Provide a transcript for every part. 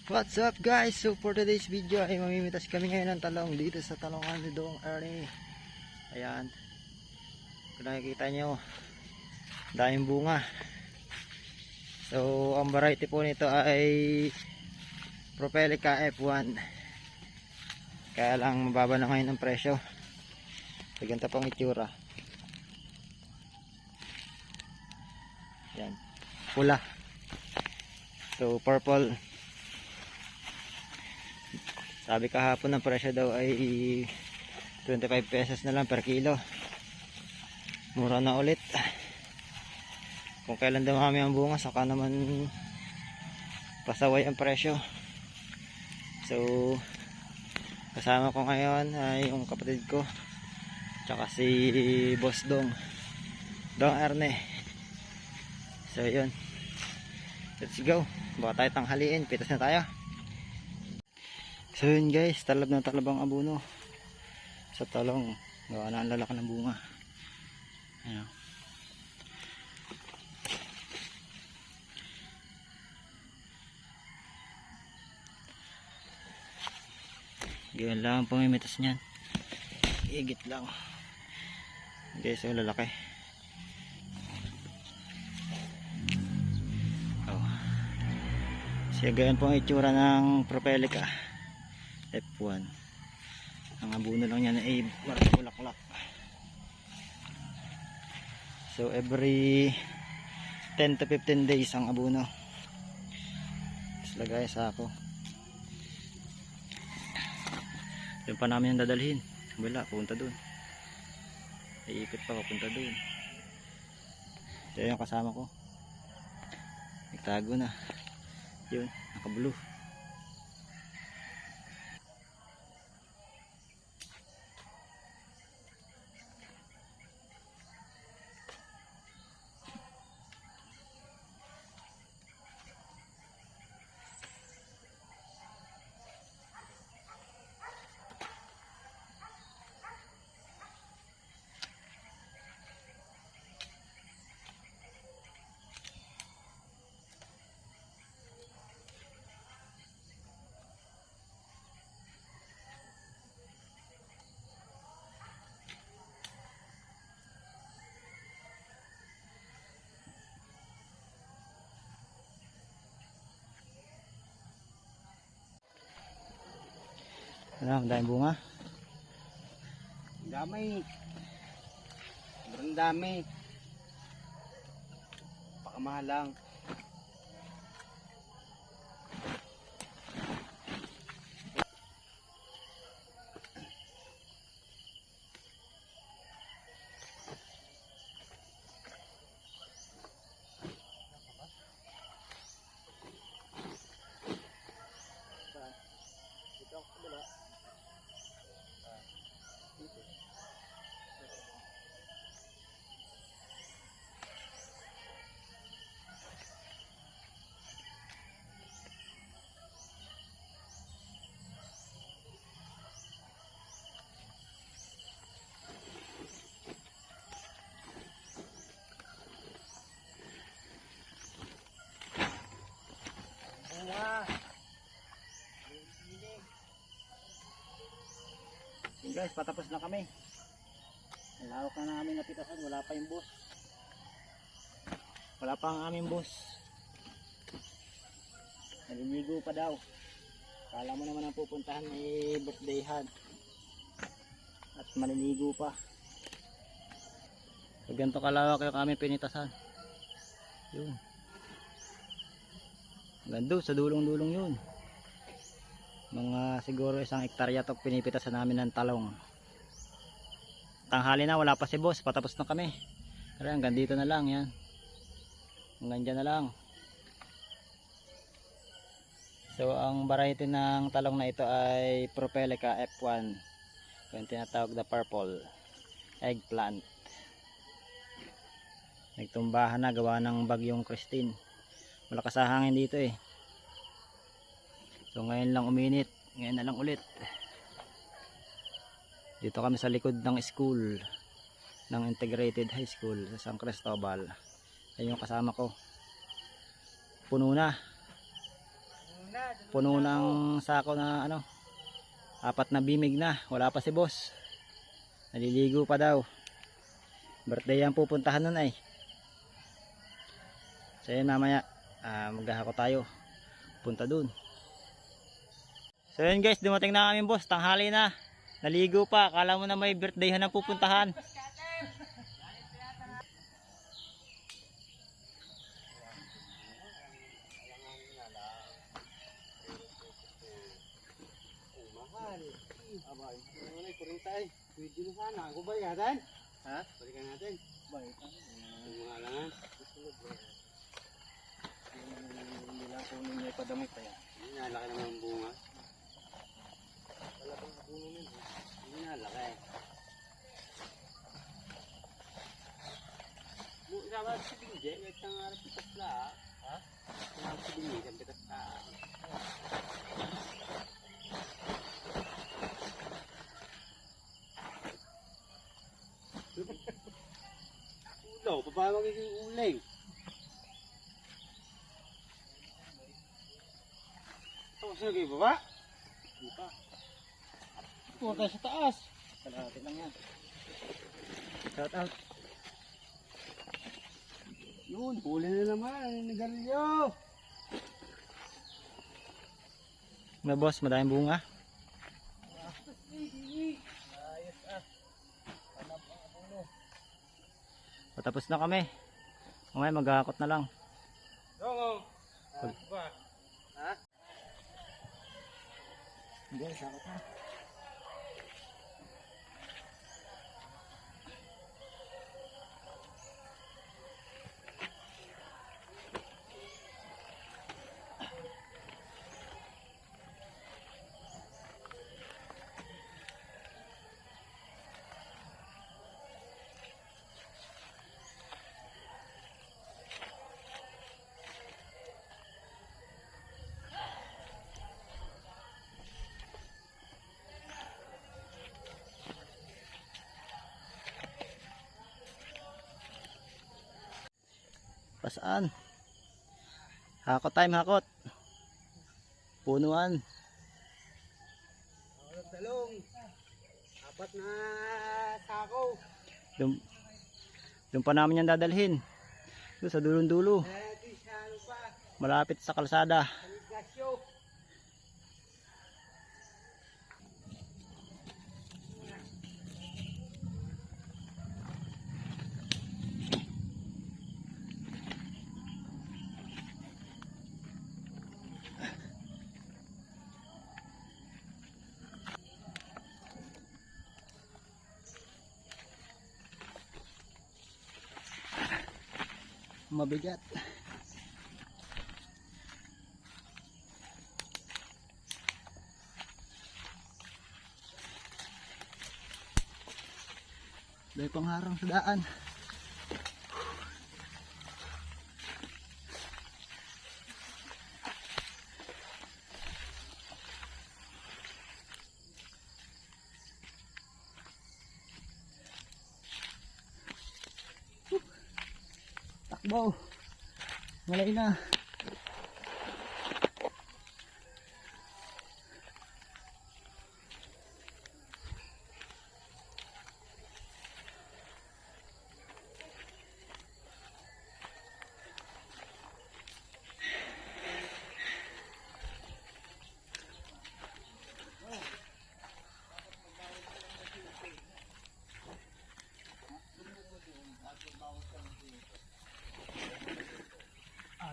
What's up guys? So for today's video ay mamimitas kami ngayon ng talong dito sa talongan ni Dong Ernie. Ayan. Kung nakikita nyo, daming bunga. So ang variety po nito ay Propelica F1. Kaya lang mababa na ngayon ang presyo. So ganito pong itsura. Ayan. Pula. So purple. Sabi kahapon ng presyo daw ay 25 pesos na lang per kilo. Mura na ulit. Kung kailan dumami ang bunga, saka naman pasaway ang presyo. So kasama ko ngayon ay yung kapatid ko tsaka si Boss Dong Erne. So yun, let's go. Baka tayo tanghaliin, pitas na tayo. So yun guys, talab na talab ang abuno sa talong. Gawa na ang lalaki ng bunga. Ayan. Ganyan lang ang pamimitas niyan. Higit lang. Guys, so lalaki. Oh. Siya ganyan po ang itsura ng Propelica F1. Ang abuno lang niya na ay bulaklak. So every 10 to 15 days ang abuno. Tapos lagay sa ako. Yung pa namin yung dadalhin. Wala, pupunta dun. Iikot pa, pupunta dun. So yung kasama ko, nagtago na. Yun, naka-blue. Ano, ang daming bunga. Dami. Sobrang dami. Pakamahal lang. Dito ako kabila. Dito. Bunga. So guys, patapos na kami. Nalawak na namin napitasan, wala pa yung boss. Wala pa ang aming boss. Naliligo pa daw. Kala mo naman ang pupuntahan may birthdayhan. At maliligo pa. So ganito kalawak yung aming pinitasan. Yun. Ganda sa dulong-dulong yun. Mga siguro 1 hektarya to pinipitasan namin ng talong. Tanghali na, wala pa si boss, patapos na kami. Pero hanggang dito na lang yan. Hanggang dyan na lang. So ang variety ng talong na ito ay Propelica F1. Yung tinatawag na purple eggplant. Nagtumbahan na gawa ng bagyong Christine. Malakas ang hangin dito eh. So ngayon lang uminit, ngayon na lang ulit. Dito kami sa likod ng school ng Integrated High School sa San Cristobal. Ayun yung kasama ko. Puno na. puno ng sako na ano, 4 na bimig na. Wala pa si boss, naliligo pa daw. Birthday ang pupuntahan nun ay. So yun, mamaya maghahako tayo, punta dun. So yun guys, dumating na kami boss, tanghali na. Naligo pa, akala mo na may birthdayhan ang pupuntahan. Mahal. Abay, ano na ikuring tayo. Pwede na sana. Ako ba yatan? Ha? Balikan natin. Balikan. Yung mga alangan. Hindi lang kung ninyo ipadamit tayo. Hindi na, laki naman ang bunga. Wala bang puno nun? Hindi na, laki. Sama si Bingje, kahit ang harap pitas la. Ha? Sama si Bingje, ang pitas la. Ulaw, baba magiging uling. Ito kasi kayo baba? Hindi pa. Huwag tayo sa taas. Kalahati lang yan. Shout out. Yun, huli na naman. Ang nagalyo. Na boss, madaming bunga. Ayos ah. Hanap ang puno. Patapos na kami. Ngayon maghahakot na lang. Dongo. Ba? Ha? Hindi, sakot na. Pasaan? Hakot time, hakot. Punuan. Talong. 4 na sako. Doon pa namin yan dadalhin. Doon sa dulong-dulo. Di sa ano pa. Malapit sa kalsada. Kaligasyo. Mabigat. Dahil pangharang sa daan. Takbo. Malay na.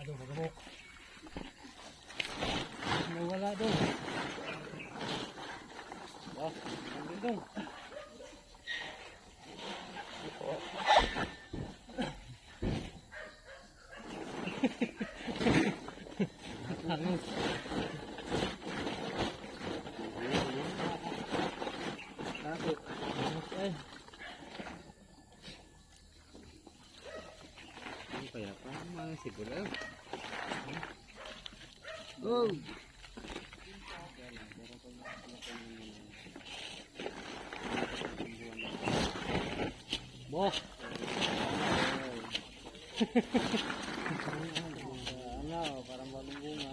Aduh, magabok. Nawala doon. Oh, nandun doon. Hangus. Hangus. Hangus. Kaya pa mga siguro. Oh. Boh. Ano, parang bagong bunga.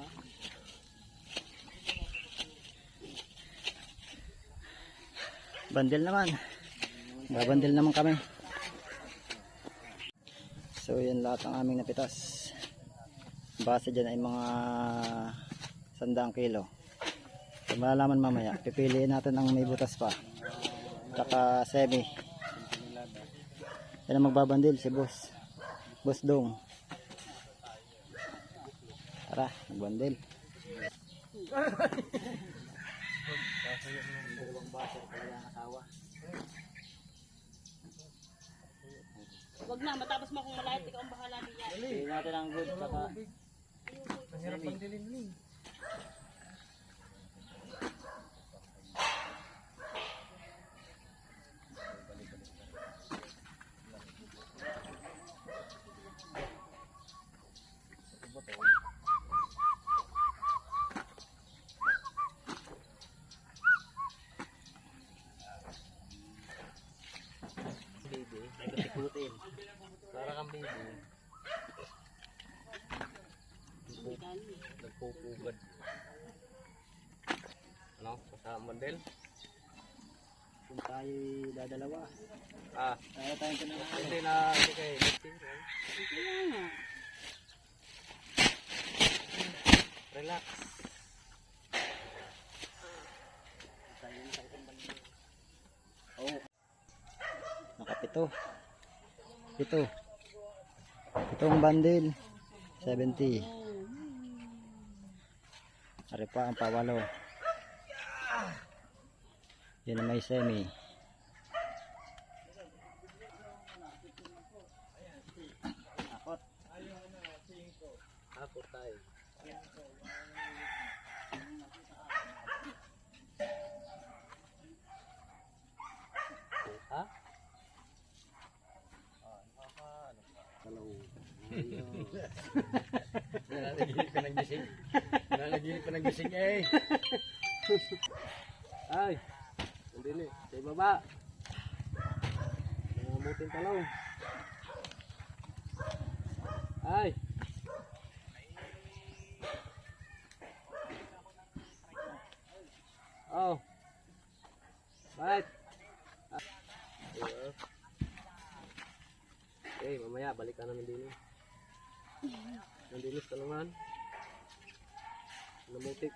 Bandel naman. Babandel naman kami. So yan lahat ang aming napitas. Base dyan ay mga 100 kilo. So malalaman mamaya. Pipiliin natin ang may butas pa. Tsaka semi. Yan ang magbabandil si boss. Boss Dong. Tara, magbandil. Wag na, matapos mo kung malait, ikaw ang bahala niya. Piliin natin ang good tsaka Mahirap pandilin mo eh. baby. Nagkatikutin. Para kang baby. Nagpupugad. Ano? Kasama model? Kung tayo dadalawa. Tayo tinahan. Hindi na, hindi kayo. Relax. Oh. Nakapito. Ito. Itong bandil. 70. Ari pa ang pawalo. Yan ang may semi. Akot. Akot tayo. Ha? Nalagilip ka ng gising. Nalagilip ka ng gising eh. Ay, hindi ni. Sa ibaba. Nangamutin talaw. Ay. Oh. Right. Okay, mamaya balik ka naman din. Nandinis ka naman. Namutik.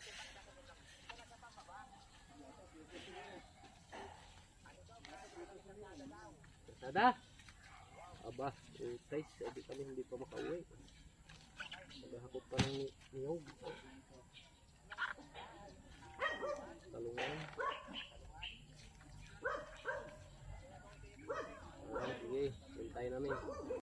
Kasada? Aba, guys, sabi kami hindi pa makauwi. Naghahakot pa ng niyog. Talungan. Sige, hintay namin.